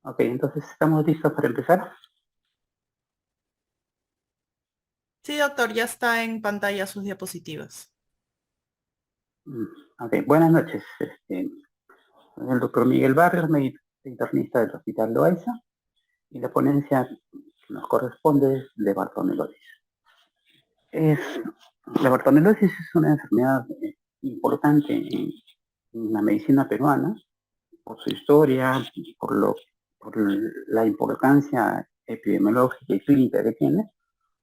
Ok, entonces estamos listos para empezar. Sí, doctor, ya está en pantalla sus diapositivas. Mm, Ok, buenas noches. Soy el doctor Miguel Barrios, médico internista del Hospital Loaiza, y la ponencia que nos corresponde es de Bartonelosis. Es, la Bartonelosis es una enfermedad importante en la medicina peruana por su historia, por la importancia epidemiológica y clínica que tiene,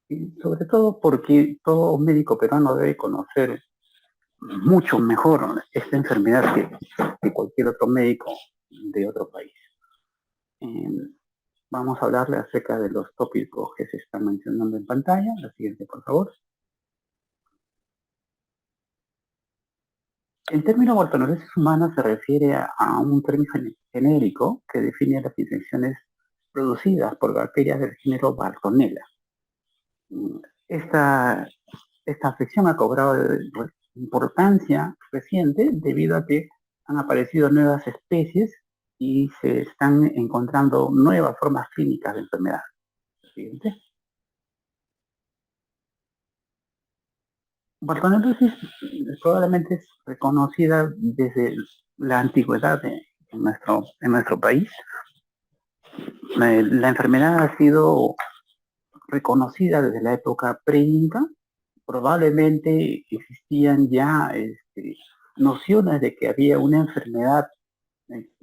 y sobre todo porque todo médico peruano debe conocer mucho mejor esta enfermedad que cualquier otro médico de otro país. Eh, Vamos a hablarle acerca de los tópicos que se están mencionando en pantalla. La siguiente, por favor. El término Bartonellosis humana se refiere a un término genérico que define las infecciones producidas por bacterias del género Bartonella. Esta, esta afección ha cobrado importancia reciente debido a que han aparecido nuevas especies y se están encontrando nuevas formas clínicas de enfermedad. Siguiente. Bartonellosis probablemente es reconocida desde la antigüedad en nuestro país. La enfermedad ha sido reconocida desde la época pre-inca. Probablemente existían ya nociones de que había una enfermedad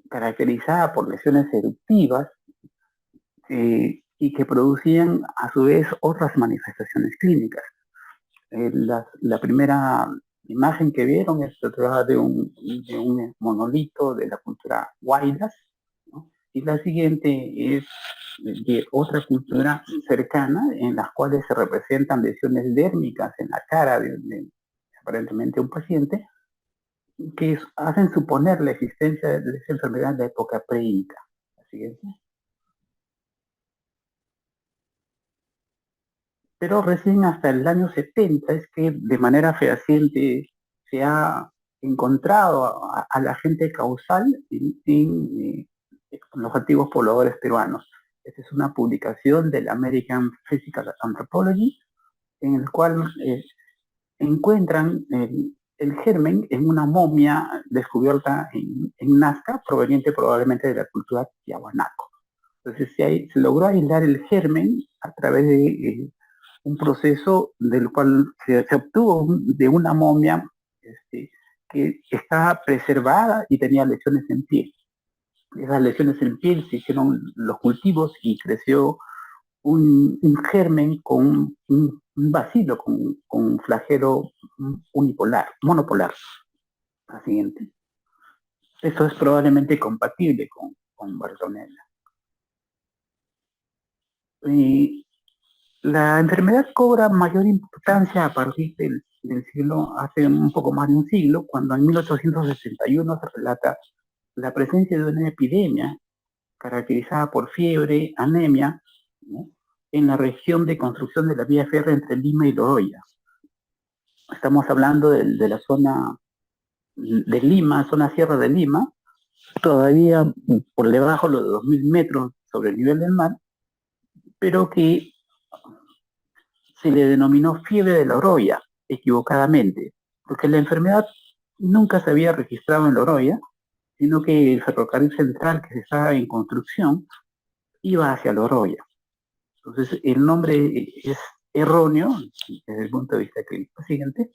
caracterizada por lesiones eruptivas y que producían a su vez otras manifestaciones clínicas. La primera imagen que vieron es trata de un monolito de la cultura Huaylas, ¿no? Y la siguiente es de otra cultura cercana en las cuales se representan lesiones dérmicas en la cara de aparentemente un paciente que hacen suponer la existencia de esa enfermedad de época pre-inca. La siguiente. Pero recién hasta el año 70 es que de manera fehaciente se ha encontrado al agente causal en los antiguos pobladores peruanos. Esta es una publicación del American Physical Anthropology, en el cual encuentran el germen en una momia descubierta en Nazca, proveniente probablemente de la cultura Tiahuanaco. Entonces se logró aislar el germen a través de un proceso del cual se obtuvo de una momia que estaba preservada y tenía lesiones en piel. Esas lesiones en piel se hicieron los cultivos y creció un germen con un bacilo, con un flagelo unipolar, monopolar. La siguiente. Eso es probablemente compatible con Bartonella. Y la enfermedad cobra mayor importancia a partir del siglo, hace un poco más de un siglo, cuando en 1861 se relata la presencia de una epidemia caracterizada por fiebre, anemia, ¿no? En la región de construcción de la vía férrea entre Lima y Loroya. Estamos hablando de la zona de Lima, zona sierra de Lima, todavía por debajo de los 2000 metros sobre el nivel del mar, pero que se le denominó fiebre de Loroya, equivocadamente, porque la enfermedad nunca se había registrado en Loroya, sino que el ferrocarril central que se estaba en construcción iba hacia Loroya. Entonces, el nombre es erróneo desde el punto de vista clínico. Siguiente.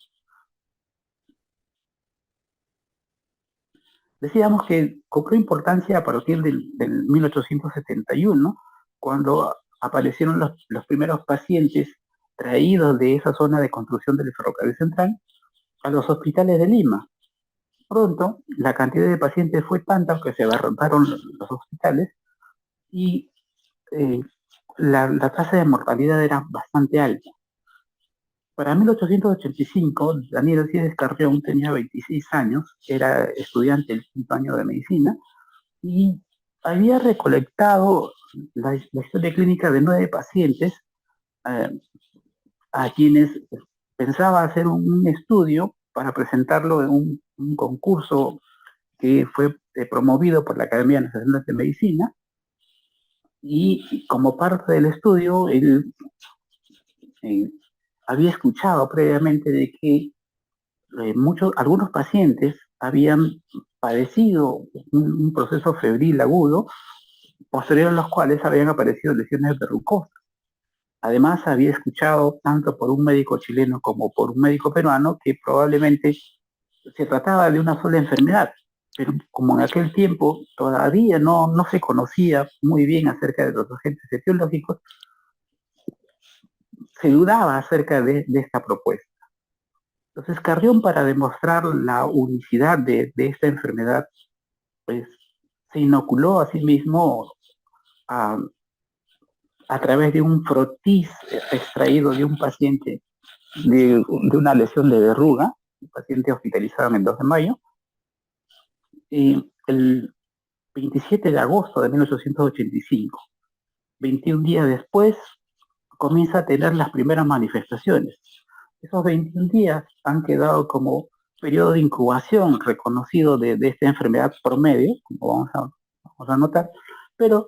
Decíamos que cobró importancia a partir del 1871, cuando aparecieron los primeros pacientes traídos de esa zona de construcción del ferrocarril central a los hospitales de Lima. Pronto, la cantidad de pacientes fue tanta que se abarrotaron los hospitales y eh, la tasa de mortalidad era bastante alta. Para 1885, Daniel Alcides Carrión tenía 26 años, era estudiante del quinto año de medicina y había recolectado la historia clínica de 9 pacientes eh, a quienes pensaba hacer un estudio para presentarlo en un concurso que fue promovido por la Academia Nacional de Medicina y como parte del estudio, él eh, había escuchado previamente de que algunos pacientes habían padecido un proceso febril agudo, posterior a los cuales habían aparecido lesiones verrucosas. Además, había escuchado tanto por un médico chileno como por un médico peruano que probablemente se trataba de una sola enfermedad, pero como en aquel tiempo todavía no se conocía muy bien acerca de los agentes etiológicos, se dudaba acerca de esta propuesta. Entonces, Carrión, para demostrar la unicidad de esta enfermedad, pues se inoculó a sí mismo a, a través de un frotis extraído de un paciente de una lesión de verruga, un paciente hospitalizado en el 2 de mayo, y el 27 de agosto de 1885, 21 días después, comienza a tener las primeras manifestaciones. Esos 21 días han quedado como periodo de incubación reconocido de esta enfermedad promedio, como vamos a notar, pero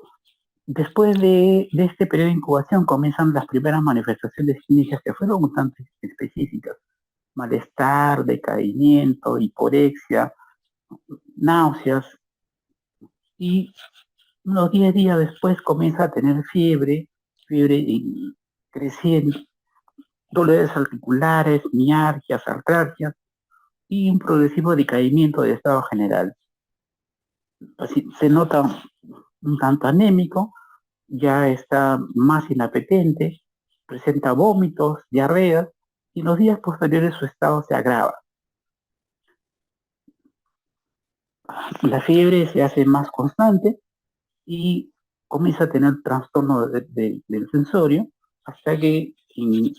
después de este periodo de incubación comienzan las primeras manifestaciones clínicas que fueron un tanto específicas: malestar, decaimiento, hiporexia, náuseas, y unos 10 días después comienza a tener fiebre creciente, dolores articulares, mialgias, artralgias y un progresivo decaimiento de estado general. Así se nota un tanto anémico, ya está más inapetente, presenta vómitos, diarreas, y en los días posteriores su estado se agrava. La fiebre se hace más constante y comienza a tener trastorno del sensorio hasta que en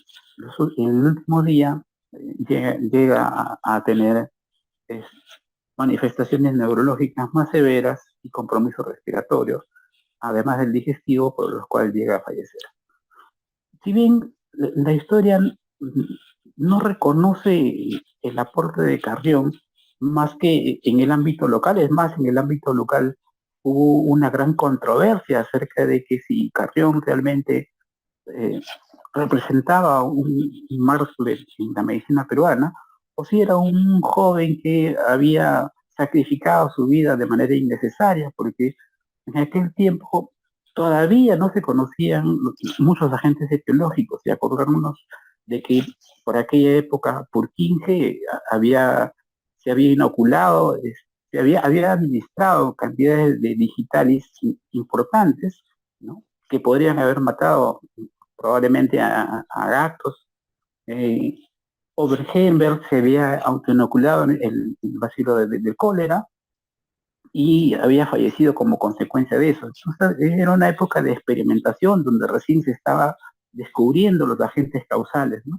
el último día llega a tener es, manifestaciones neurológicas más severas y compromisos respiratorios, además del digestivo, por los cuales llega a fallecer. Si bien la historia no reconoce el aporte de Carrión más que en el ámbito local, es más, en el ámbito local hubo una gran controversia acerca de que si Carrión realmente eh, representaba un mártir en la medicina peruana, o si era un joven que había sacrificado su vida de manera innecesaria, porque en aquel tiempo todavía no se conocían muchos agentes etiológicos, y acordarnos de que por aquella época Purkinje se había inoculado, había administrado cantidades de digitales importantes, ¿no?, que podrían haber matado probablemente a gatos. Eh, Oberheimer se había autoinoculado en el bacilo del cólera y había fallecido como consecuencia de eso. Entonces, era una época de experimentación donde recién se estaba descubriendo los agentes causales, ¿no?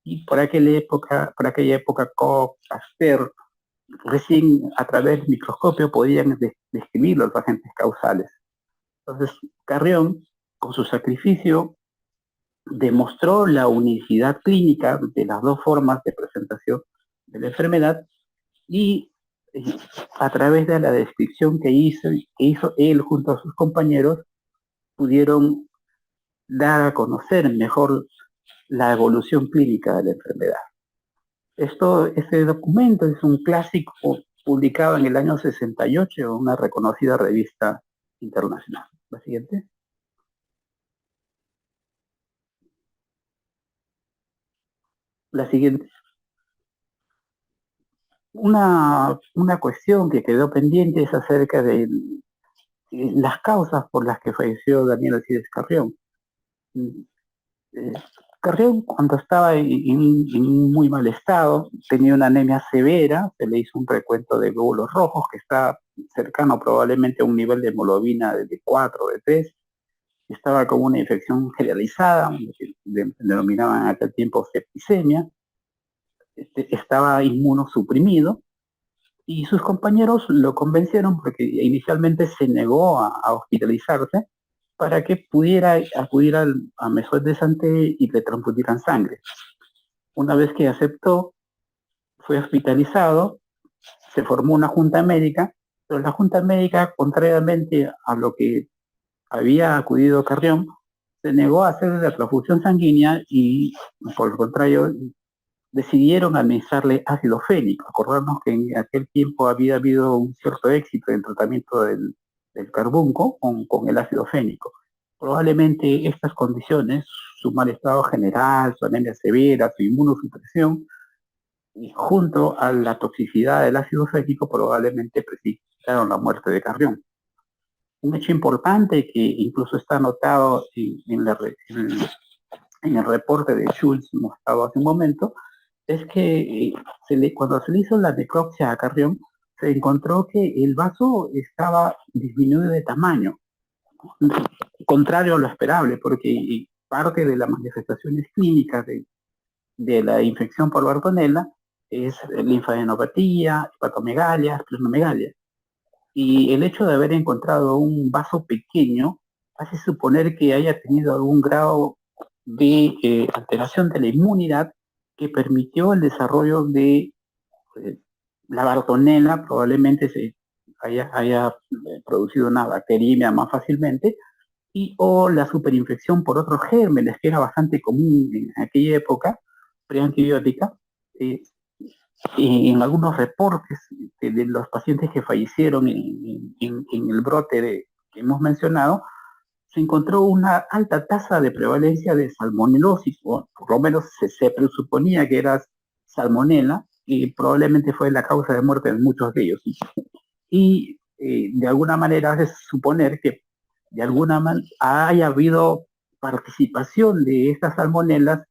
Y por aquella época Koch, Pasteur, recién a través del microscopio podían describir los agentes causales. Entonces, Carrión, con su sacrificio, demostró la unicidad clínica de las dos formas de presentación de la enfermedad y eh, a través de la descripción que hizo él junto a sus compañeros, pudieron dar a conocer mejor la evolución clínica de la enfermedad. Este documento es un clásico publicado en el año 68 en una reconocida revista internacional. La siguiente. La siguiente. Una cuestión que quedó pendiente es acerca de las causas por las que falleció Daniel Alcides Carrión. Eh, Carrión, cuando estaba en muy mal estado, tenía una anemia severa, se le hizo un recuento de glóbulos rojos que está cercano probablemente a un nivel de hemoglobina de 4, de 3, estaba con una infección generalizada, que denominaban en aquel tiempo septicemia, estaba inmunosuprimido, y sus compañeros lo convencieron porque inicialmente se negó a hospitalizarse para que pudiera acudir a mesón de Santé y le transfundieran sangre. Una vez que aceptó, fue hospitalizado, se formó una junta médica, pero la junta médica, contrariamente a lo que había acudido a Carrión, se negó a hacer la transfusión sanguínea y, por el contrario, decidieron administrarle ácido fénico. Acordamos que en aquel tiempo había habido un cierto éxito en el tratamiento del carbunco con el ácido fénico. Probablemente estas condiciones, su mal estado general, su anemia severa, su inmunosupresión, y junto a la toxicidad del ácido fénico, probablemente precipitaron la muerte de Carrión. Un hecho importante que incluso está anotado en el reporte de Schultz mostrado hace un momento, es que cuando se le hizo la necropsia a Carrión, se encontró que el vaso estaba disminuido de tamaño, contrario a lo esperable, porque parte de las manifestaciones clínicas de la infección por Bartonella es linfadenopatía, hepatomegalia, esplenomegalia. Y el hecho de haber encontrado un vaso pequeño hace suponer que haya tenido algún grado de alteración de la inmunidad que permitió el desarrollo de la Bartonella, probablemente se haya producido una bacteriemia más fácilmente, y o la superinfección por otros gérmenes, que era bastante común en aquella época preantibiótica. En algunos reportes de los pacientes que fallecieron en el brote que hemos mencionado, se encontró una alta tasa de prevalencia de salmonelosis, o por lo menos se presuponía que era salmonela, y probablemente fue la causa de muerte de muchos de ellos. Y de alguna manera hace suponer que de alguna manera haya habido participación de estas salmonelas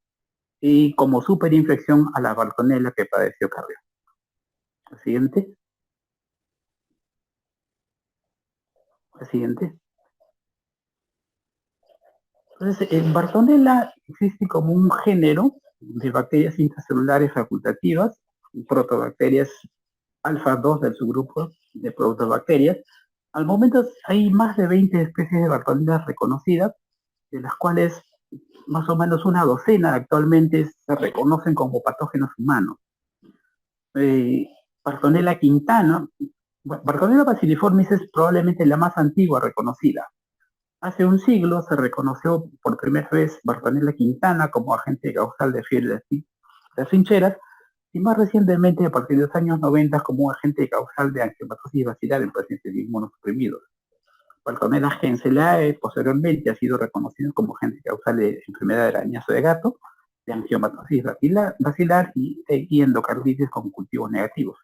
y como superinfección a la Bartonella que padeció Carrión. El siguiente. El siguiente. Entonces, en Bartonella existe como un género de bacterias intracelulares facultativas, protobacterias alfa 2 del subgrupo de protobacterias. Al momento hay más de 20 especies de Bartonella reconocidas, de las cuales más o menos una docena actualmente se reconocen como patógenos humanos. Bartonella quintana, Bartonella bacilliformis es probablemente la más antigua reconocida. Hace un siglo se reconoció por primera vez Bartonella quintana como agente causal de fiebre de las trincheras, y más recientemente, a partir de los años 90, como un agente causal de angiomatosis vacilar en pacientes inmunosuprimidos. Bartonella henselae posteriormente ha sido reconocido como agente causal de enfermedad del arañazo de gato, de angiomatosis vacilar y endocarditis con cultivos negativos.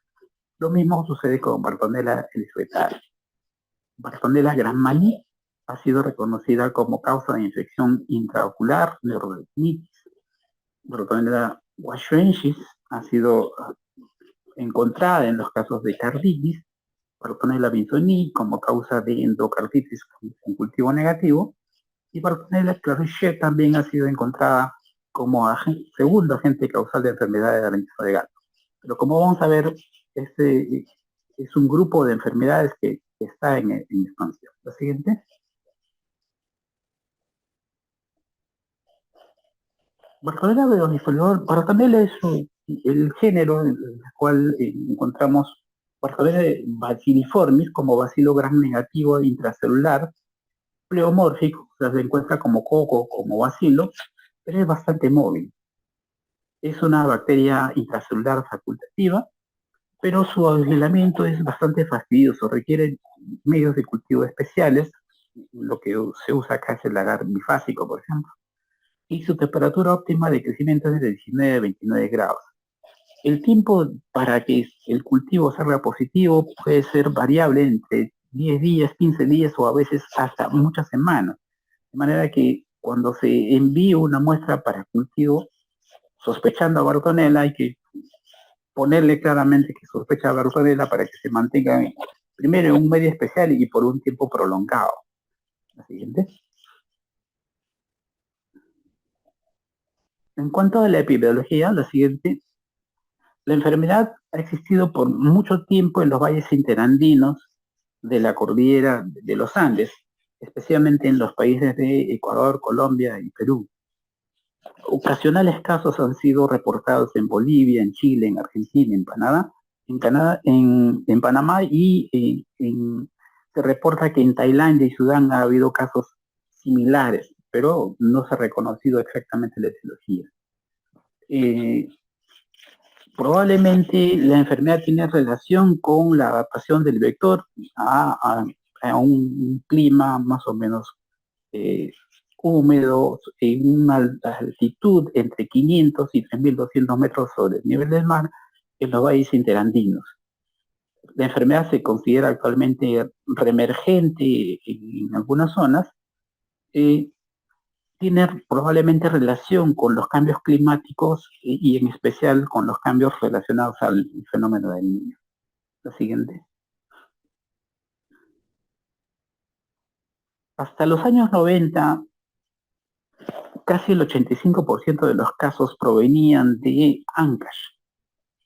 Lo mismo sucede con Bartonella elisabethae. Bartonella grahami ha sido reconocida como causa de infección intraocular, neurodermitis. Bartonella washensis ha sido encontrada en los casos de carditis. Bartonella binsoni como causa de endocarditis con cultivo negativo, y Bartonella clarichia también ha sido encontrada como segundo agente causal de enfermedades de arañazo de gato. Pero como vamos a ver, este es un grupo de enfermedades que está en expansión. La siguiente. Bartonella es el género en el cual encontramos Bartonella bacilliformis como bacilo gram negativo intracelular, pleomórfico, o sea, se encuentra como coco, como bacilo, pero es bastante móvil. Es una bacteria intracelular facultativa, pero su aislamiento es bastante fastidioso, requiere medios de cultivo especiales, lo que se usa acá es el agar bifásico, por ejemplo, y su temperatura óptima de crecimiento es de 19 a 29 grados. El tiempo para que el cultivo salga positivo puede ser variable entre 10 días, 15 días o a veces hasta muchas semanas. De manera que cuando se envíe una muestra para cultivo, sospechando a Bartonella, hay que ponerle claramente que sospecha a Bartonella para que se mantenga primero en un medio especial y por un tiempo prolongado. La siguiente. En cuanto a la epidemiología, la siguiente. La enfermedad ha existido por mucho tiempo en los valles interandinos de la cordillera de los Andes, especialmente en los países de Ecuador, Colombia y Perú. Ocasionales casos han sido reportados en Bolivia, en Chile, en Argentina, en Panamá y Se reporta que en Tailandia y Sudán ha habido casos similares, pero no se ha reconocido exactamente la etiología. Probablemente la enfermedad tiene relación con la adaptación del vector a un clima más o menos húmedo en una altitud entre 500 y 3.200 metros sobre el nivel del mar en los valles interandinos. La enfermedad se considera actualmente reemergente en algunas zonas. Tiene probablemente relación con los cambios climáticos y en especial con los cambios relacionados al fenómeno del Niño. La siguiente. Hasta los años 90, casi el 85% de los casos provenían de Ancash.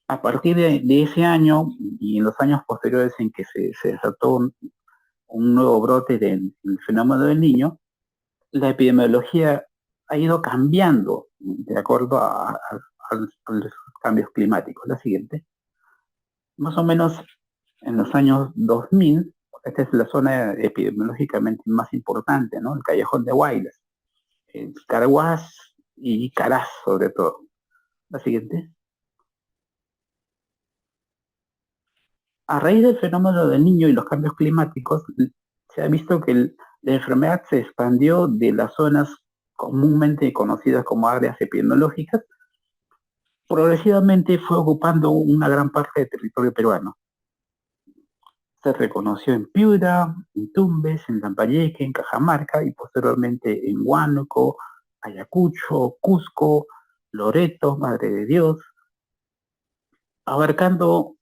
A partir de ese año y en los años posteriores en que se desató un nuevo brote del fenómeno del Niño, la epidemiología ha ido cambiando de acuerdo a los cambios climáticos. La siguiente. Más o menos en los años 2000, esta es la zona epidemiológicamente más importante, ¿no? El Callejón de Huaylas, Carhuaz y Caraz sobre todo. La siguiente. A raíz del fenómeno del Niño y los cambios climáticos, se ha visto que la enfermedad se expandió de las zonas comúnmente conocidas como áreas epidemiológicas, progresivamente fue ocupando una gran parte del territorio peruano. Se reconoció en Piura, en Tumbes, en Lambayeque, en Cajamarca y posteriormente en Huánuco, Ayacucho, Cusco, Loreto, Madre de Dios, abarcando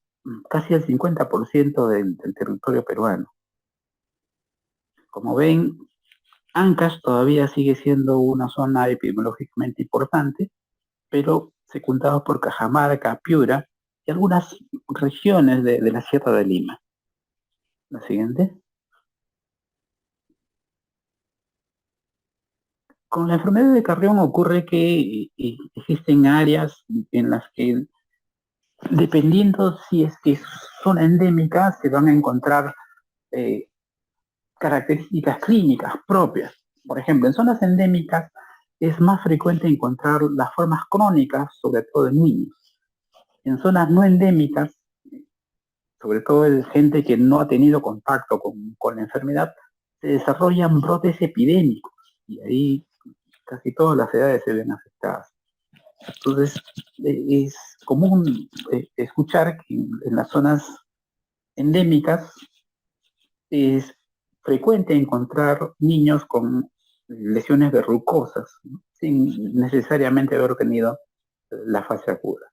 casi el 50% del territorio peruano. Como ven, Ancash todavía sigue siendo una zona epidemiológicamente importante, pero secundado por Cajamarca, Piura y algunas regiones de la Sierra de Lima. La siguiente. Con la enfermedad de Carrión ocurre que existen áreas en las que, dependiendo si es que son endémicas, se van a encontrar características clínicas propias. Por ejemplo, en zonas endémicas es más frecuente encontrar las formas crónicas, sobre todo en niños. En zonas no endémicas, sobre todo en gente que no ha tenido contacto con la enfermedad, se desarrollan brotes epidémicos y ahí casi todas las edades se ven afectadas. Entonces, es común escuchar que en las zonas endémicas es frecuente encontrar niños con lesiones verrucosas, ¿no? Sin necesariamente haber tenido la fase aguda.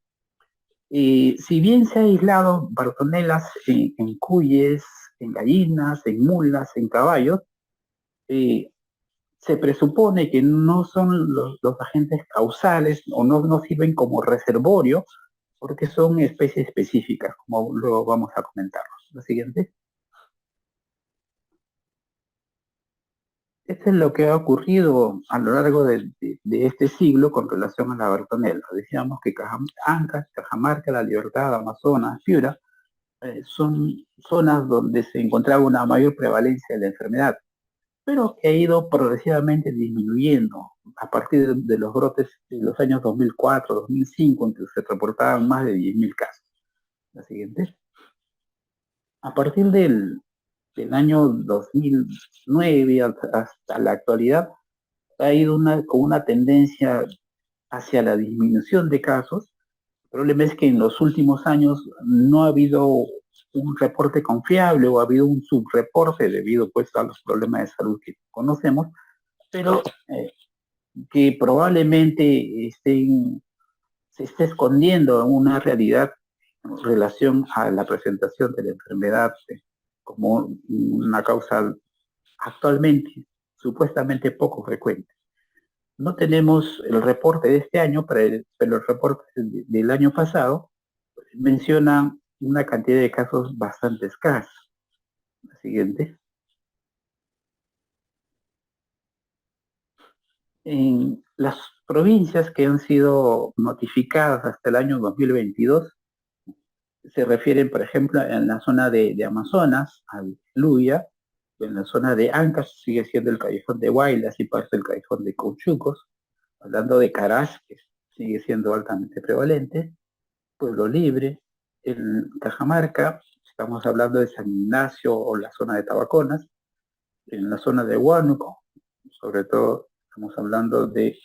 Si bien se ha aislado bartonelas en cuyes, en gallinas, en mulas, en caballos, se presupone que no son los agentes causales o no sirven como reservorio porque son especies específicas, como luego vamos a comentar. Lo siguiente. Esto es lo que ha ocurrido a lo largo de este siglo con relación a la bartonela. Decíamos que Ancash, Cajamarca, La Libertad, Amazonas, Piura, son zonas donde se encontraba una mayor prevalencia de la enfermedad, pero que ha ido progresivamente disminuyendo a partir de los brotes de los años 2004, 2005, en que se reportaban más de 10.000 casos. La siguiente. A partir del año 2009 hasta la actualidad, ha ido con una tendencia hacia la disminución de casos. El problema es que en los últimos años no ha habido un reporte confiable o ha habido un subreporte debido pues a los problemas de salud que conocemos, pero que probablemente se esté escondiendo una realidad en relación a la presentación de la enfermedad como una causa actualmente supuestamente poco frecuente. No tenemos el reporte de este año, pero el reporte del año pasado menciona una cantidad de casos bastante escasa. La siguiente. En las provincias que han sido notificadas hasta el año 2022 se refieren, por ejemplo, en la zona de Amazonas, al Luya, En la zona de Ancash sigue siendo el callejón de Huaylas y parte del callejón de Cauchucos. Hablando de Caras, que sigue siendo altamente prevalente. Pueblo Libre. En Cajamarca estamos hablando de San Ignacio o la zona de Tabaconas. En la zona de Huánuco, sobre todo estamos hablando de,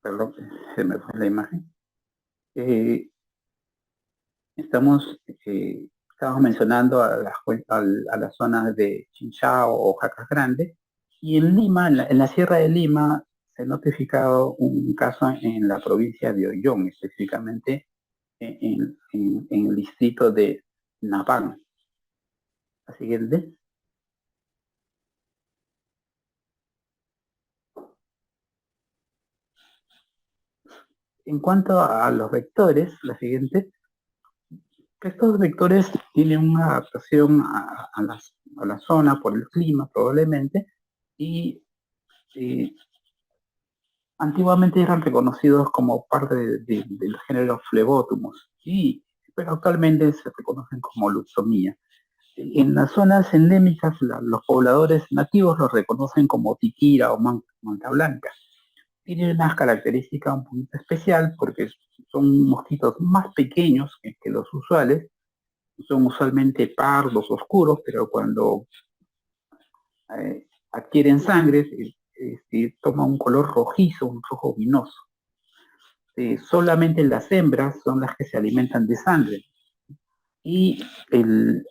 perdón, se me fue la imagen. Eh, estamos, estamos mencionando a la zona de Chinchao o Jacas Grande, y en Lima, en la Sierra de Lima, se ha notificado un caso en la provincia de Ollón, específicamente en el distrito de Napán. La siguiente. En cuanto a los vectores, la siguiente, estos vectores tienen una adaptación a la zona por el clima probablemente, y eh, antiguamente eran reconocidos como parte del género Phlebotomus, pero actualmente se reconocen como Luxomia. En las zonas endémicas, los pobladores nativos los reconocen como Tiquira o Manta Blanca. Tienen una característica un poquito especial porque son mosquitos más pequeños que los usuales, son usualmente pardos oscuros, pero cuando adquieren sangre, toma un color rojizo, un rojo vinoso. Solamente las hembras son las que se alimentan de sangre. Y el,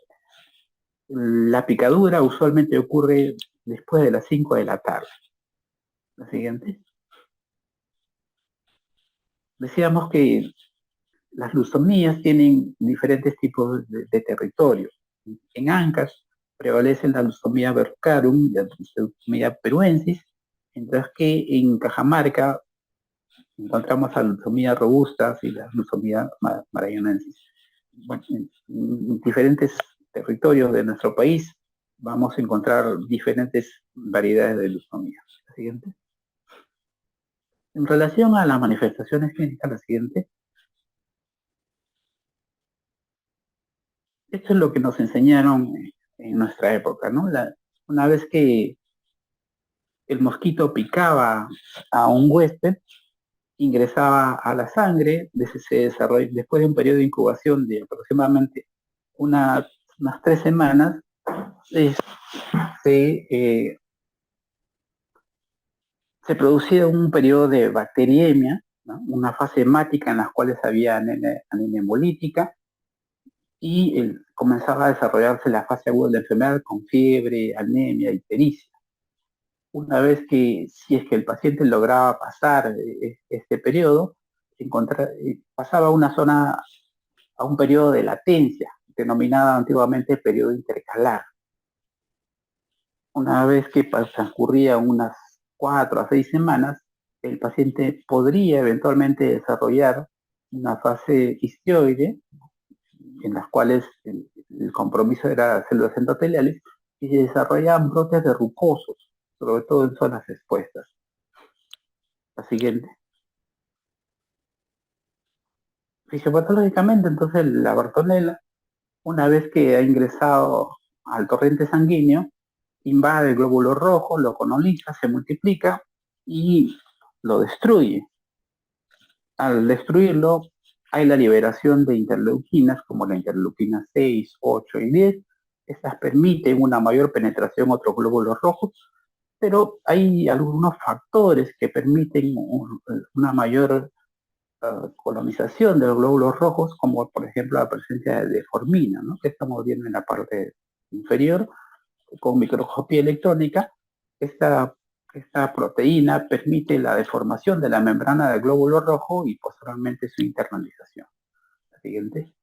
la picadura usualmente ocurre después de las 5 de la tarde. La siguiente. Decíamos que las lusomías tienen diferentes tipos de territorio. En Ancash prevalecen la lusomía verrucarum y la lusomía peruensis, mientras que en Cajamarca encontramos la lusomía robusta y la lusomía maranhensis. Bueno, en diferentes territorios de nuestro país vamos a encontrar diferentes variedades de lusomía. La siguiente. En relación a las manifestaciones clínicas, la siguiente. Esto es lo que nos enseñaron en nuestra época, ¿no? Una vez que el mosquito picaba a un huésped, ingresaba a la sangre, después de un periodo de incubación de aproximadamente unas 3 semanas, se, eh, se producía un periodo de bacteriemia, ¿no? Una fase hemática en la cual había anemia hemolítica, y comenzaba a desarrollarse la fase aguda de la enfermedad con fiebre, anemia, ictericia. Una vez que, si es que el paciente lograba pasar este periodo, pasaba a un periodo de latencia, denominada antiguamente periodo intercalar. Una vez que transcurría unas 4 a 6 semanas, el paciente podría eventualmente desarrollar una fase histioide, en las cuales el compromiso era células endoteliales, y se desarrollaban brotes verrucosos, sobre todo en zonas expuestas. La siguiente. Fisiopatológicamente, entonces, la bartonella, una vez que ha ingresado al torrente sanguíneo, invade el glóbulo rojo, lo coloniza, se multiplica y lo destruye. Al destruirlo, hay la liberación de interleuquinas como la interleuquina 6, 8 y 10. Estas permiten una mayor penetración a otros glóbulos rojos, pero hay algunos factores que permiten una mayor colonización de los glóbulos rojos, como por ejemplo la presencia de deformina, ¿no? Que estamos viendo en la parte inferior con microscopía electrónica. Esta proteína permite la deformación de la membrana del glóbulo rojo y posteriormente su internalización. La siguiente.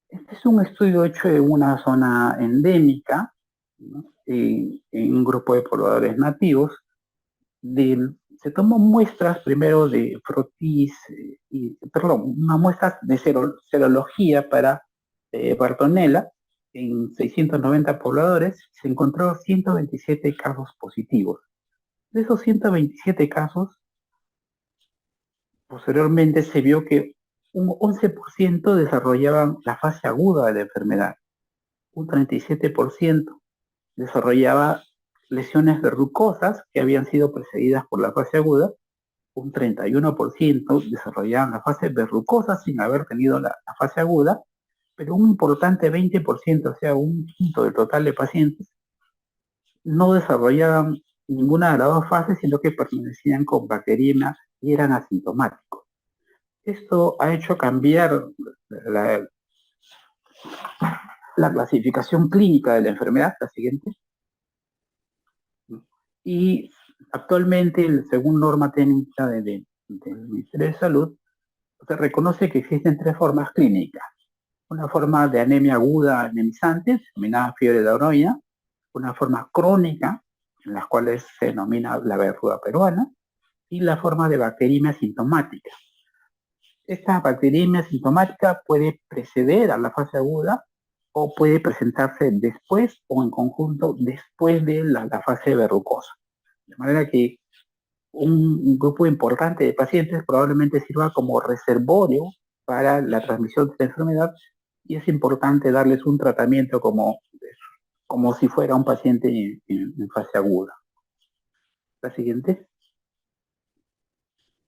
Este es un estudio hecho en una zona endémica, ¿no? En un grupo de pobladores nativos. Se tomó muestras primero de frotis, unas muestras de serología para Bartonella en 690 pobladores. Se encontró 127 casos positivos. De esos 127 casos, Posteriormente se vio que un 11% desarrollaban la fase aguda de la enfermedad, un 37% desarrollaba lesiones verrucosas que habían sido precedidas por la fase aguda, un 31% desarrollaban la fase verrucosa sin haber tenido la fase aguda, pero un importante 20%, o sea, un quinto del total de pacientes, no desarrollaban ninguna de las dos fases, sino que permanecían con bacteriemia y eran asintomáticos. Esto ha hecho cambiar la, la clasificación clínica de la enfermedad, la siguiente, y actualmente, según norma técnica del Ministerio de Salud, se reconoce que existen tres formas clínicas. Una forma de anemia aguda anemizante, denominada fiebre de Oroya, una forma crónica, en las cuales se denomina la verruga peruana, y la forma de bacteriemia sintomática. Esta bacteriemia sintomática puede preceder a la fase aguda o puede presentarse después o en conjunto después de la fase verrucosa. De manera que un grupo importante de pacientes probablemente sirva como reservorio para la transmisión de la enfermedad y es importante darles un tratamiento como si fuera un paciente en fase aguda. La siguiente.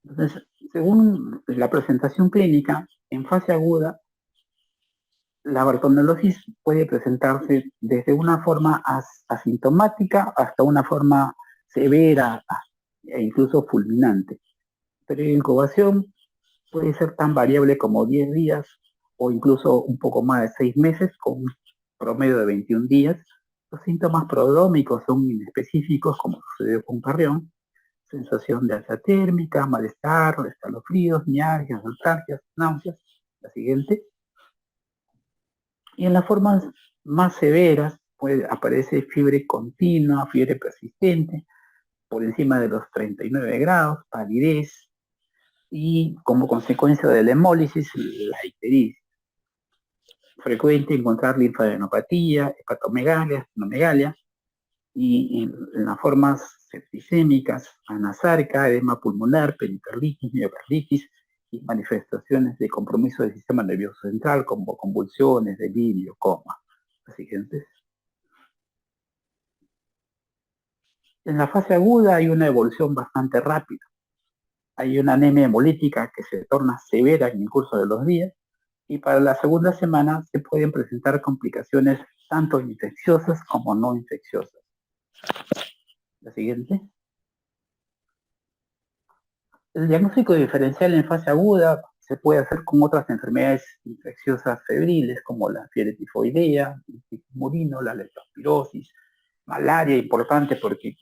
Entonces, según la presentación clínica, en fase aguda, la bartonellosis puede presentarse desde una forma asintomática hasta una forma severa e incluso fulminante. Pero en incubación puede ser tan variable como 10 días o incluso un poco más de 6 meses con un promedio de 21 días. Los síntomas prodrómicos son inespecíficos, como sucedió con Carrión: sensación de alta térmica, malestar, escalofríos, mialgias, altalgias, náuseas. La siguiente. Y en las formas más severas aparece fiebre continua, fiebre persistente, por encima de los 39 grados, palidez, y como consecuencia de la hemólisis, la ictericia. Frecuente encontrar linfadenopatía, hepatomegalia, estenomegalia, y en las formas septicémicas, anasárica, edema pulmonar, pericarditis, miocarditis y manifestaciones de compromiso del sistema nervioso central como convulsiones, delirio, coma. Las siguientes. En la fase aguda hay una evolución bastante rápida. Hay una anemia hemolítica que se torna severa en el curso de los días y para la segunda semana se pueden presentar complicaciones tanto infecciosas como no infecciosas. La siguiente. El diagnóstico diferencial en fase aguda se puede hacer con otras enfermedades infecciosas febriles como la fiebre tifoidea, el tifus murino, la leptospirosis, malaria, importante porque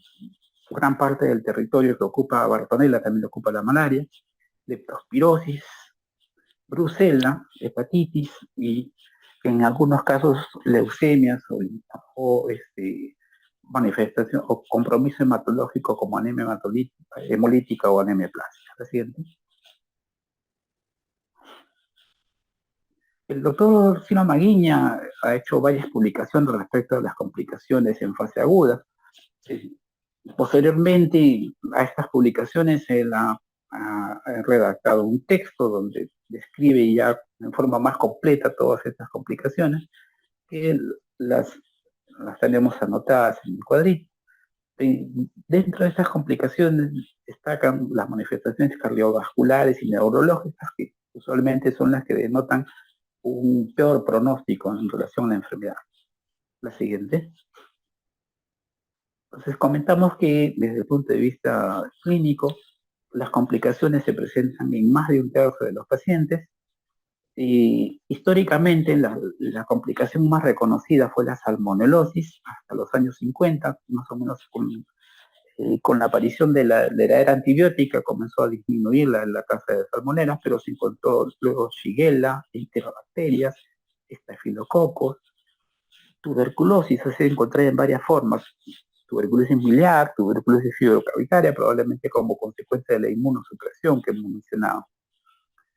gran parte del territorio que ocupa Bartonella también ocupa la malaria, leptospirosis, brucela, hepatitis y en algunos casos leucemias o manifestación o compromiso hematológico como anemia hemolítica o anemia plástica. ¿La siguiente? El doctor Sino Maguiña ha hecho varias publicaciones respecto a las complicaciones en fase aguda. Posteriormente a estas publicaciones él ha redactado un texto donde describe ya en forma más completa todas estas complicaciones, que las tenemos anotadas en el cuadrito. Dentro de estas complicaciones destacan las manifestaciones cardiovasculares y neurológicas, que usualmente son las que denotan un peor pronóstico en relación a la enfermedad. La siguiente. Entonces comentamos que desde el punto de vista clínico, las complicaciones se presentan en más de un tercio de los pacientes. Y históricamente la complicación más reconocida fue la salmonelosis hasta los años 50, más o menos con la aparición de la era antibiótica comenzó a disminuir la tasa de salmonelas, pero se encontró luego Shigella, enterobacterias, estafilococos, tuberculosis, se encontró en varias formas: tuberculosis miliar, tuberculosis fibrocavitaria, probablemente como consecuencia de la inmunosupresión que hemos mencionado.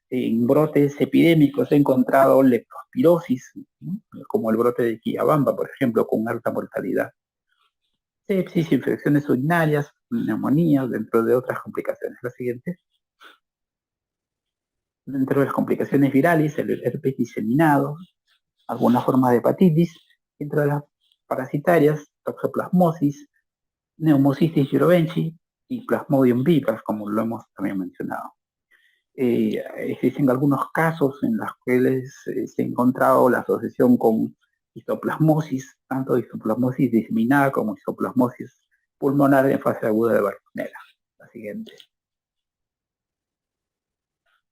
En brotes epidémicos he encontrado leptospirosis, ¿no?, como el brote de Quillabamba, por ejemplo, con alta mortalidad. Sepsis, infecciones urinarias, neumonías, dentro de otras complicaciones. La siguiente. Dentro de las complicaciones virales, el herpes diseminado, algunas formas de hepatitis, dentro de las parasitarias, toxoplasmosis, Pneumocystis jirovecii y Plasmodium vivax, como lo hemos también mencionado. Existen algunos casos en los cuales se ha encontrado la asociación con histoplasmosis, tanto histoplasmosis diseminada como histoplasmosis pulmonar en fase aguda de Bartonella. La siguiente.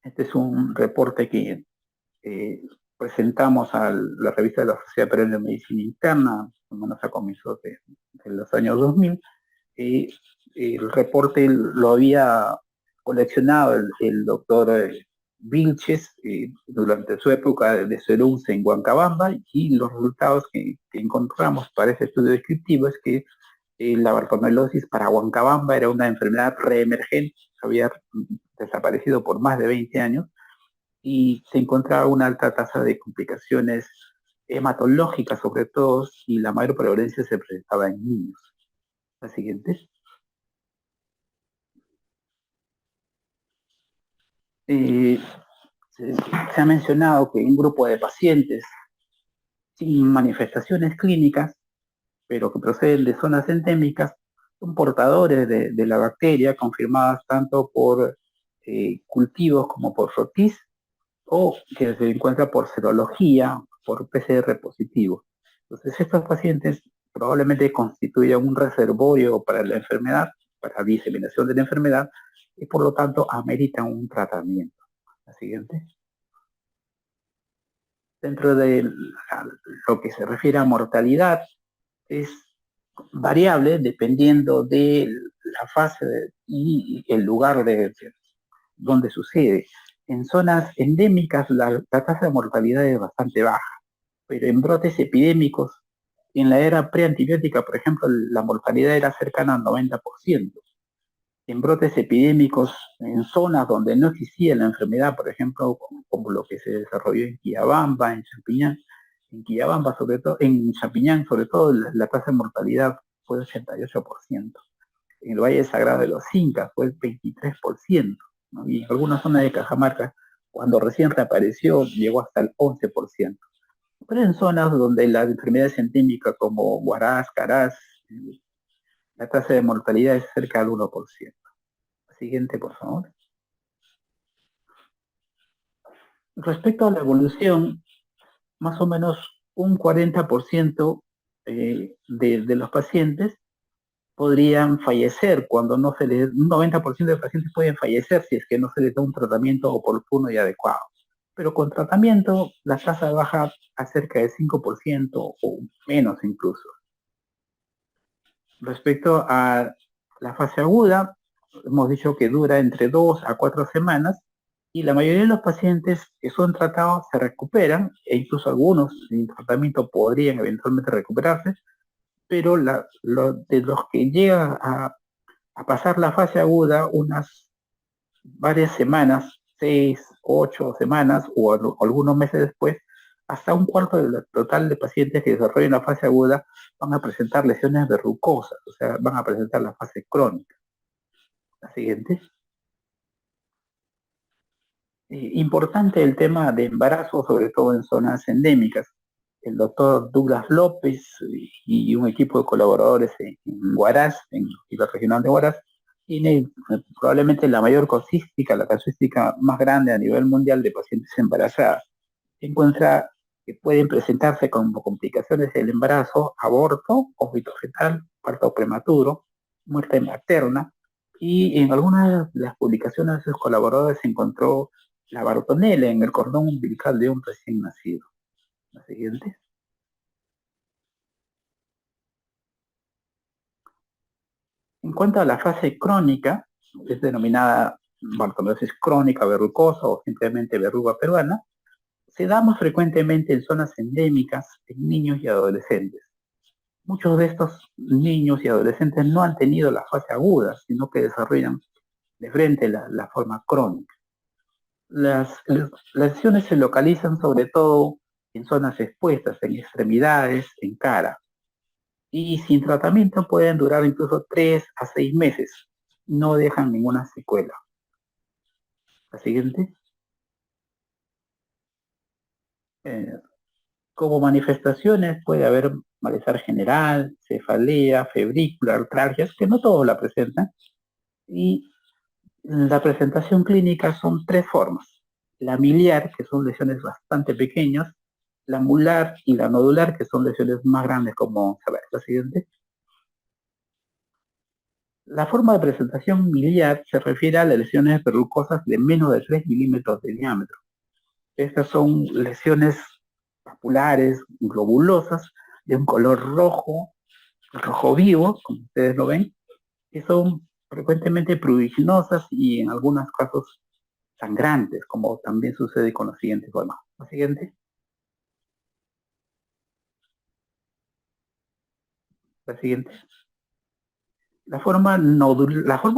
Este es un reporte que presentamos a la revista de la Sociedad Peruana de Medicina Interna, más o menos a comienzos de los años 2000. El reporte lo había coleccionado el doctor Vilches durante su época de Cerunce en Huancabamba, y los resultados que encontramos para ese estudio descriptivo es que la bartonellosis para Huancabamba era una enfermedad reemergente, había desaparecido por más de 20 años, y se encontraba una alta tasa de complicaciones hematológicas sobre todo, y la mayor prevalencia se presentaba en niños. La siguiente. Se ha mencionado que un grupo de pacientes sin manifestaciones clínicas, pero que proceden de zonas endémicas, son portadores de la bacteria, confirmadas tanto por cultivos como por rotis, o que se encuentra por serología, por PCR positivo. Entonces, estos pacientes probablemente constituyan un reservorio para la enfermedad, para la diseminación de la enfermedad, y por lo tanto ameritan un tratamiento. La siguiente. Dentro de lo que se refiere a mortalidad, es variable dependiendo de la fase y el lugar donde sucede. En zonas endémicas la tasa de mortalidad es bastante baja, pero en brotes epidémicos, en la era preantibiótica, por ejemplo, la mortalidad era cercana al 90%. En brotes epidémicos, en zonas donde no existía la enfermedad, por ejemplo, como lo que se desarrolló en Quillabamba, en Champiñán, en Quillabamba sobre todo, en Champiñán sobre todo, la tasa de mortalidad fue de 88%. En el Valle Sagrado de los Incas fue el 23%, ¿no? Y en algunas zonas de Cajamarca, cuando recién reapareció, llegó hasta el 11%. Pero en zonas donde la enfermedad es endémica, como Huaraz, Caraz, la tasa de mortalidad es cerca del 1%. Siguiente, por favor. Respecto a la evolución, más o menos un 40% de los pacientes podrían fallecer cuando no se les, un 90% de pacientes pueden fallecer si es que no se les da un tratamiento oportuno y adecuado. Pero con tratamiento la tasa baja a cerca del 5% o menos incluso. Respecto a la fase aguda, hemos dicho que dura entre 2 a 4 semanas, y la mayoría de los pacientes que son tratados se recuperan, e incluso algunos sin tratamiento podrían eventualmente recuperarse, pero de los que llegan a pasar la fase aguda unas varias semanas, 6, 8 semanas o algunos meses después, hasta un cuarto del total de pacientes que desarrollan la fase aguda van a presentar lesiones verrucosas, o sea, van a presentar la fase crónica. La siguiente. Importante el tema de embarazo, sobre todo en zonas endémicas. El doctor Douglas López y un equipo de colaboradores en Huaraz, en el Hospital Regional de Huaraz, tiene probablemente la mayor la casuística más grande a nivel mundial de pacientes embarazadas. Se encuentra que pueden presentarse como complicaciones del embarazo, aborto, óbito fetal, parto prematuro, muerte materna, y en algunas de las publicaciones de sus colaboradores se encontró la bartonella en el cordón umbilical de un recién nacido. La siguiente. En cuanto a la fase crónica, es denominada bartonellosis crónica verrucosa o simplemente verruga peruana, se da más frecuentemente en zonas endémicas, en niños y adolescentes. Muchos de estos niños y adolescentes no han tenido la fase aguda, sino que desarrollan de frente la forma crónica. Las lesiones se localizan sobre todo en zonas expuestas, en extremidades, en cara, y sin tratamiento pueden durar incluso 3 a 6 meses. No dejan ninguna secuela. La siguiente. Eh, Como manifestaciones puede haber malestar general, cefalea, febrícula, artralgias, que no todos la presentan. Y la presentación clínica son tres formas. La miliar, que son lesiones bastante pequeñas, la mular y la nodular, que son lesiones más grandes, como se ve la siguiente. La forma de presentación miliar se refiere a las lesiones verrucosas de menos de 3 milímetros de diámetro. Estas son lesiones papulares, globulosas, de un color rojo, rojo vivo, como ustedes lo ven, que son frecuentemente pruriginosas y en algunos casos sangrantes, como también sucede con la siguiente forma. La siguiente, la siguiente. La forma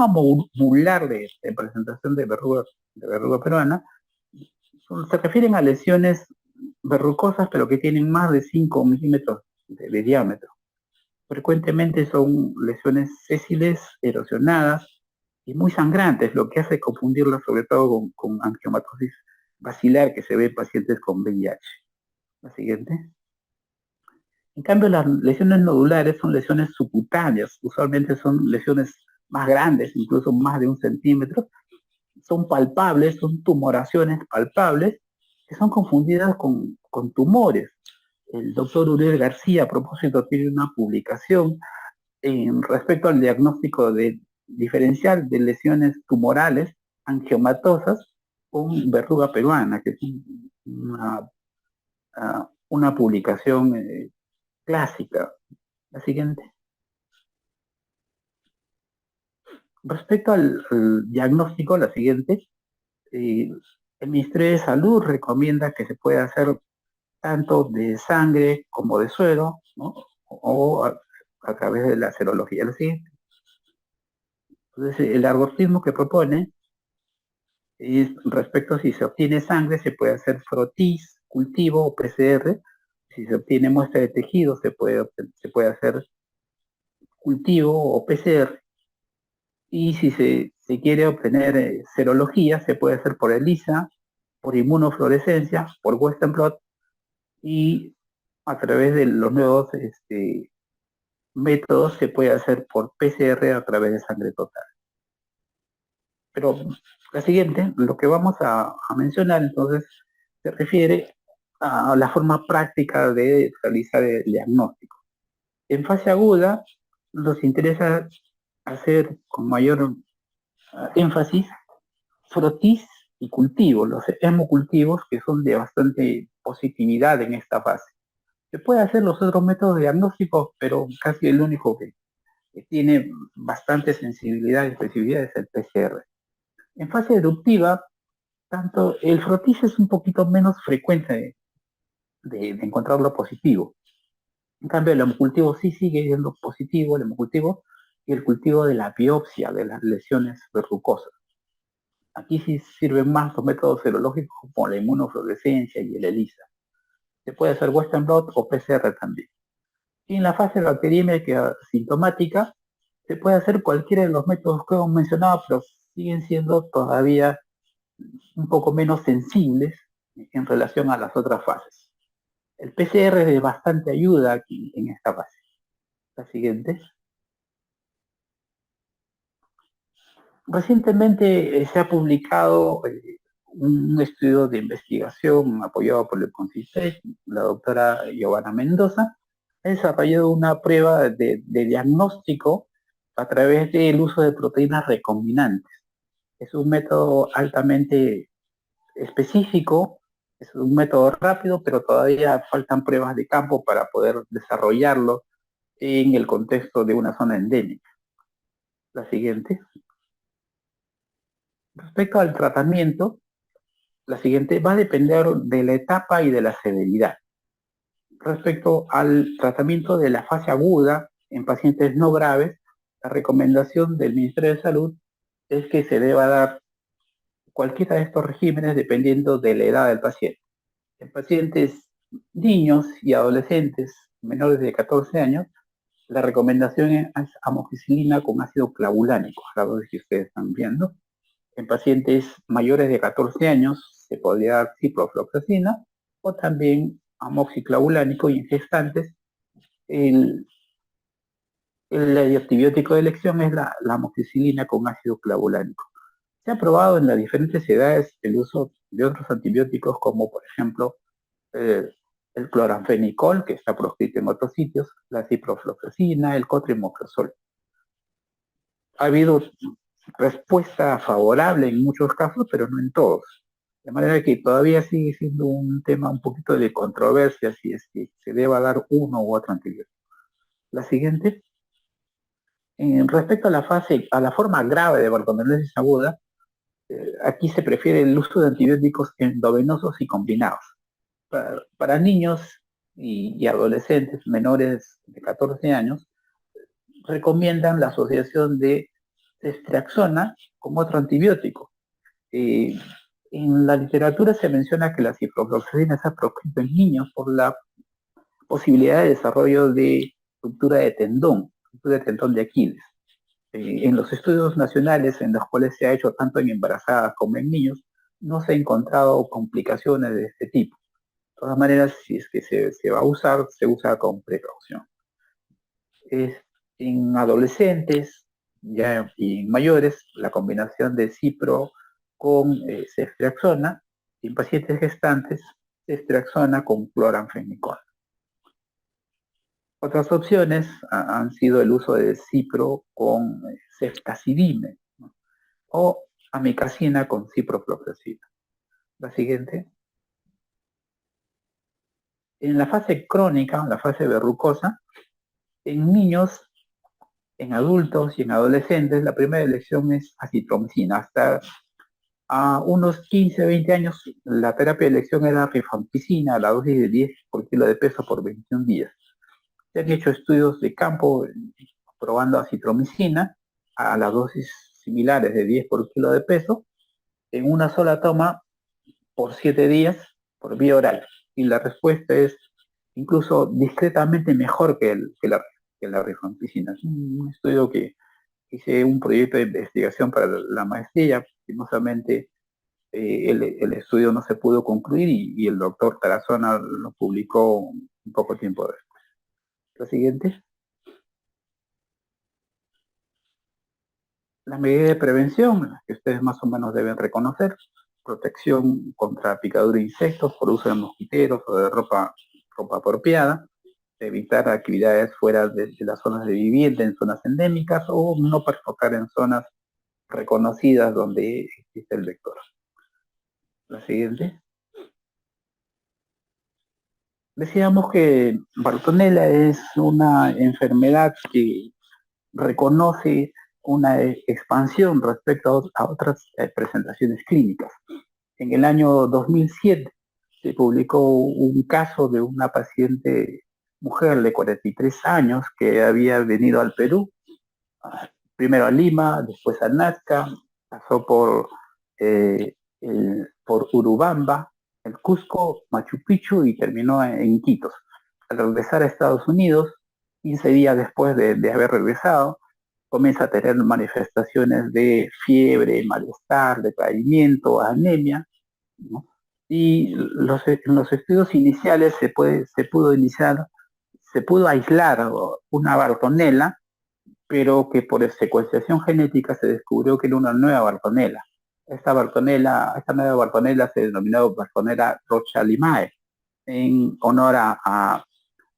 modular de presentación de verruga peruana se refieren a lesiones verrucosas, pero que tienen más de 5 milímetros de diámetro. Frecuentemente son lesiones sésiles, erosionadas y muy sangrantes, lo que hace confundirlas sobre todo con angiomatosis basilar que se ve en pacientes con VIH. La siguiente. En cambio, las lesiones nodulares son lesiones subcutáneas, usualmente son lesiones más grandes, incluso más de 1 centímetro, son palpables, son tumoraciones palpables, que son confundidas con tumores. El doctor Uriel García, a propósito, tiene una publicación respecto al diagnóstico diferencial de lesiones tumorales angiomatosas con verruga peruana, que es una publicación clásica. La siguiente. Respecto al diagnóstico, la siguiente, eh, el Ministerio de Salud recomienda que se pueda hacer tanto de sangre como de suero, ¿no? O a través de la serología. La siguiente. Entonces, el algoritmo que propone es respecto a si se obtiene sangre, se puede hacer frotis, cultivo o PCR. Si se obtiene muestra de tejido, se puede hacer cultivo o PCR. Y si se quiere obtener serología, se puede hacer por ELISA, por inmunofluorescencia, por Western blot y a través de los nuevos métodos se puede hacer por PCR a través de sangre total. Pero la siguiente, lo que vamos a mencionar entonces, se refiere a la forma práctica de realizar el diagnóstico. En fase aguda, nos interesa hacer con mayor énfasis frotis y cultivos, los hemocultivos que son de bastante positividad en esta fase. Se puede hacer los otros métodos diagnósticos, pero casi el único que tiene bastante sensibilidad y especificidad es el PCR. En fase eruptiva, tanto el frotis es un poquito menos frecuente de encontrarlo positivo. En cambio, el hemocultivo sí sigue siendo positivo, el hemocultivo y el cultivo de la biopsia de las lesiones verrucosas. Aquí sí sirven más los métodos serológicos como la inmunofluorescencia y el ELISA. Se puede hacer Western blot o PCR también. Y en la fase bacteriémica sintomática, se puede hacer cualquiera de los métodos que hemos mencionado, pero siguen siendo todavía un poco menos sensibles en relación a las otras fases. El PCR es de bastante ayuda aquí en esta fase. La siguiente. Recientemente se ha publicado un estudio de investigación apoyado por el CONCITEC, la doctora Giovanna Mendoza, ha desarrollado una prueba de diagnóstico a través del uso de proteínas recombinantes. Es un método altamente específico, es un método rápido, pero todavía faltan pruebas de campo para poder desarrollarlo en el contexto de una zona endémica. La siguiente. Respecto al tratamiento, la siguiente va a depender de la etapa y de la severidad. Respecto al tratamiento de la fase aguda en pacientes no graves, la recomendación del Ministerio de Salud es que se deba dar cualquiera de estos regímenes dependiendo de la edad del paciente. En pacientes niños y adolescentes menores de 14 años, la recomendación es amoxicilina con ácido clavulánico, a la dosis que ustedes están viendo. En pacientes mayores de 14 años se podría dar ciprofloxacina o también amoxiclavulánico y en gestantes. El, el antibiótico de elección es la amoxicilina con ácido clavulánico. Se ha probado en las diferentes edades el uso de otros antibióticos como por ejemplo eh, el cloranfenicol, que está proscrito en otros sitios, la ciprofloxacina, el cotrimoxazol. Ha habido respuesta favorable en muchos casos, pero no en todos. De manera que todavía sigue siendo un tema un poquito de controversia si es que se deba dar uno u otro antibiótico. La siguiente, respecto a la forma grave de bartonellosis aguda, aquí se prefiere el uso de antibióticos endovenosos y combinados. Para niños y adolescentes menores de 14 años, recomiendan la asociación de ceftriaxona con otro antibiótico. Eh, en la literatura se menciona que la ciprofloxacina está proscrita en niños por la posibilidad de desarrollo de ruptura de tendón de Aquiles. En los estudios nacionales en los cuales se ha hecho tanto en embarazadas como en niños, no se ha encontrado complicaciones de este tipo. De todas maneras, si es que se va a usar, se usa con precaución. En adolescentes ya y en mayores, la combinación de cipro con ceftriaxona, y en pacientes gestantes, ceftriaxona con cloranfenicol. Otras opciones han sido el uso de cipro con ceftazidime, ¿no? O amikacina con ciprofloxacina. La siguiente. En la fase crónica, en la fase verrucosa, en niños, en adultos y en adolescentes, la primera elección es acitromicina. Hasta a unos 15, 20 años, la terapia de elección era rifampicina, a la dosis de 10 por kilo de peso por 21 días. Se han hecho estudios de campo probando acitromicina a las dosis similares de 10 por kilo de peso en una sola toma por 7 días por vía oral. Y la respuesta es incluso discretamente mejor que la rifampicina. Es un estudio que hice un proyecto de investigación para la maestría, lastimosamente el estudio no se pudo concluir y el doctor Tarazona lo publicó un poco tiempo después. Lo siguiente. Las medidas de prevención, las que ustedes más o menos deben reconocer: protección contra picadura de insectos por uso de mosquiteros o de ropa apropiada, evitar actividades fuera de las zonas de vivienda, en zonas endémicas, o no perfocar en zonas reconocidas donde existe el vector. La siguiente. Decíamos que Bartonella es una enfermedad que reconoce una expansión respecto a otras presentaciones clínicas. En el año 2007 se publicó un caso de una paciente mujer de 43 años que había venido al Perú, primero a Lima, después a Nazca, pasó por Urubamba, el Cusco, Machu Picchu y terminó en Iquitos. Al regresar a Estados Unidos, 15 días después de haber regresado, comienza a tener manifestaciones de fiebre, malestar, decaimiento, anemia, ¿no? Y en los estudios iniciales se pudo aislar una Bartonella, pero que por secuenciación genética se descubrió que era una nueva Bartonella. Esta nueva Bartonella se denominó Bartonella rocha-limae, en honor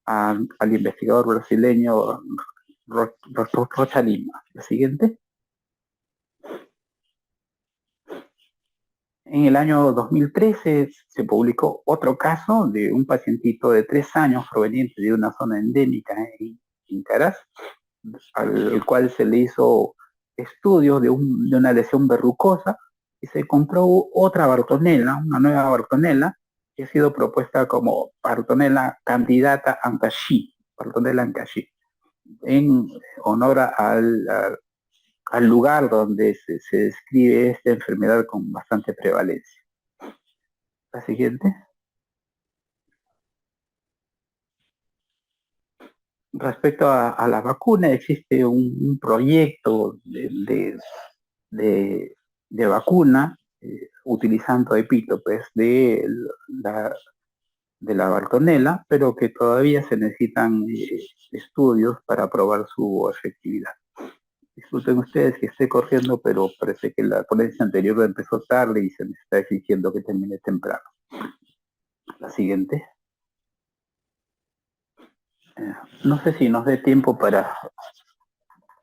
al investigador brasileño Rocha Lima. La siguiente. En el año 2013 se publicó otro caso de un pacientito de 3 años proveniente de una zona endémica en Caraz, al cual se le hizo estudios de una lesión verrucosa y se comprobó otra Bartonella, una nueva Bartonella, que ha sido propuesta como Bartonella candidata Ancashi, Bartonella Ancashi, en honor al lugar donde se describe esta enfermedad con bastante prevalencia. La siguiente. Respecto a la vacuna, existe un proyecto de vacuna utilizando epítopes de de la Bartonella, pero que todavía se necesitan estudios para probar su efectividad. Disculpen ustedes que esté corriendo, pero parece que la ponencia anterior empezó tarde y se me está exigiendo que termine temprano. La siguiente. No sé si nos dé tiempo para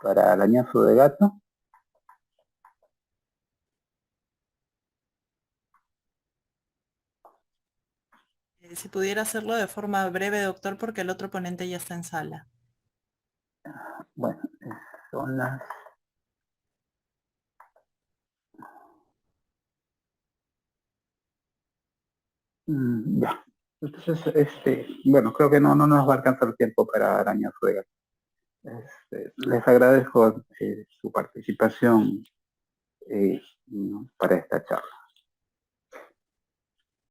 arañazo de gato. Si pudiera hacerlo de forma breve, doctor, porque el otro ponente ya está en sala. Bueno, son las... ya. Entonces, bueno, creo que no nos va a alcanzar el tiempo para arañazo de gato. Les agradezco su participación para esta charla.